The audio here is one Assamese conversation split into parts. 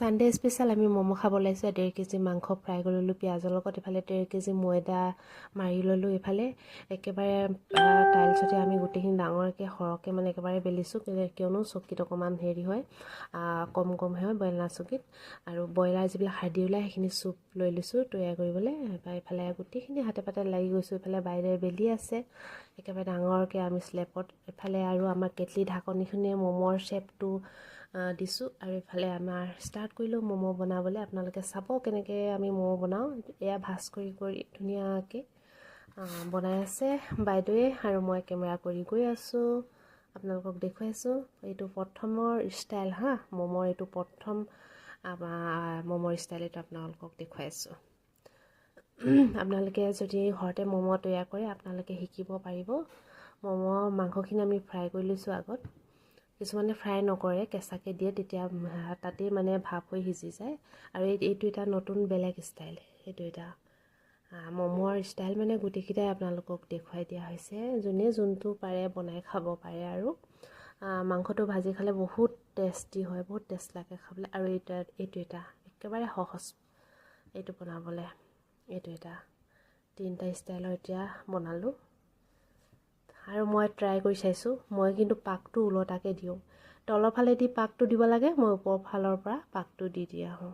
সানডে স্পেশাল আমি মোমো খাব লাইছো 1.5 কেজি মাংস ফ্ৰাই কৰিলো পিয়াজৰ লগত এফালে 1.5 কেজি ময়দা মাৰি ললো এফালে একেবাৰে টাইলছতে আমি গুটিখিনি ডাঙৰকে হৰকে মানে একেবাৰে বেলিছো কিয়নো চকিত অকমান হেৰি হয় কম কম হয় বইলাৰ চকিত আৰু বইলাৰ যিবিলাক হাৰ্ডি ওলাই সেইখিনি চুপ লৈ লৈছো তৈয়াৰ কৰিবলৈ এফালে গুটিখিনি হাতে পাতে লাগি গৈছো এফালে বাইৰে বেলি আছে একেবাৰে ডাঙৰকে আমি স্লেপত এফালে আৰু আমাৰ কেটলি ঢাকনিখনে মোমৰ শেপটো দিছো আৰু এফালে আমাৰ স্টাৰ্ট কৰিলো মোমো বনাবলৈ আপোনালোকে চাব কেনেকৈ আমি মোমো বনাও এয়া ভাজ কৰি ধুনীয়াকৈ বনাই আছে বাইদেৱে আৰু মই কেমেৰা কৰি গৈ আছো আপোনালোকক দেখুৱাইছো এইটো প্ৰথমৰ ষ্টাইল হা মোমৰ এইটো প্ৰথম মোমৰ ষ্টাইল এটা আপোনালোকক দেখুৱাইছো আপোনালোকে যদি ঘৰতে মোমো তৈয়াৰ কৰে আপোনালোকে শিকিব পাৰিব মোমো মাংসখিনি আমি ফ্ৰাই কৰি লৈছো আগত কিছুমানে ফ্ৰাই নকৰে কেঁচাকে দিয়ে তেতিয়া তাতে মানে ভাপ হৈ সিজি যায় আৰু এইটো এটা নতুন বেলেগ ষ্টাইল এইটো এটা মোমৰ ষ্টাইল মানে গুটিকিটাই আপোনালোকক দেখুৱাই দিয়া হৈছে যোনে যোনটো পাৰে বনাই খাব পাৰে আৰু মাংসটো ভাজি খালে বহুত টেষ্টি হয় বহুত টেষ্ট লাগে খাবলৈ আৰু এইটো এটা একেবাৰে সহজ এইটো বনাবলৈ এইটো এটা তিনটা ষ্টাইলৰ এতিয়া বনালো আৰু মই ট্ৰাই কৰি চাইছো মই কিন্তু পাকটো উলটাকে দিও তলৰ ফালে দি পাকটো দিব লাগে মই ওপৰ ফালৰ পৰা পাকটো দি দিয়া হও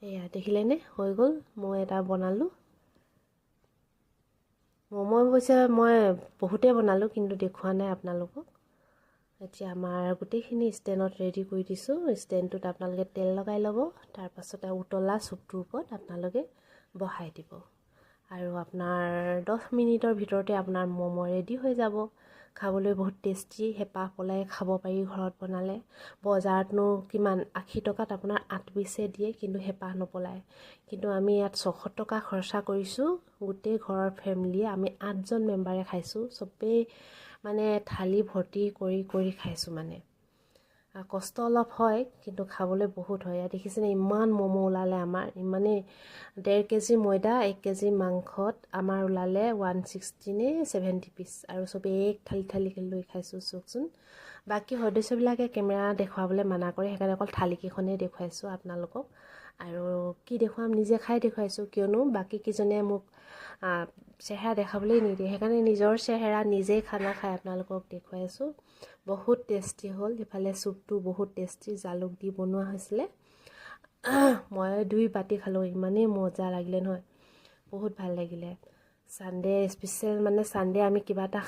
এয়া দেখিলেনে হৈ গল মই এটা বনালো মোমো হৈছে মই বহুতে বনালো কিন্তু দেখুৱা নাই আপোনালোকক এতিয়া আমাৰ গুটিখিনি ষ্টেণ্ডত ৰেডি কৰি দিছো ষ্টেণ্ডটোত আপোনালোকে তেল লগাই ল'ব তাৰ পাছতে উতলা চুপটোৰ ওপৰত আপোনালোকে বহাই দিব আৰু আপোনাৰ 10 মিনিটৰ ভিতৰতে আপোনাৰ মোমো ৰেডি হৈ যাব খাবলৈ বহুত টেষ্টি হেপাহ পলাই খাব পাৰি ঘৰত বনালে বজাৰতনো কিমান 80 টকাত আপোনাৰ 8 পিছে দিয়ে কিন্তু হেপাহ নপলায় কিন্তু আমি ইয়াত 600 টকা খৰচা কৰিছো গোটেই ঘৰৰ ফ্যামিলিয়ে আমি 8 জন মেম্বাৰে খাইছো সবেই মানে থালি ভৰ্তি কৰি খাইছো মানে কষ্ট অলপ হয় কিন্তু খাবলৈ বহুত হয় দেখিছেনে ইমান মোমো ওলালে আমাৰ ইমানে 1.5 কেজি ময়দা 1 কেজি মাংসত আমাৰ ওলালে 160 নে 70 পিস আৰু সবে এক থালি লৈ খাইছো চকচোন বাকি সদস্যবিলাকে কেমেৰা দেখুৱাবলৈ মানা কৰে সেইকাৰণে অকল থালিকেখনে দেখুৱাইছো আপোনালোকক আৰু কি দেখুৱাম নিজে খাই দেখুৱাইছো কিয়নো বাকি কিজনে মোক চেহাৰা দেখাবলৈ নিদিয়ে সেইকাৰণে নিজৰ চেহাৰা নিজে খানা খাই আপোনালোকক দেখুৱাইছো বহুত টেষ্টি হল ইফালে চুপটো বহুত টেষ্টি জালুক দি বনোৱা হৈছিলে মই 2 বাটি খালো ইমানে মজা লাগিলে নহয় বহুত ভাল লাগিলে সানডে স্পেশাল মানে সানডে আমি কিবা এটা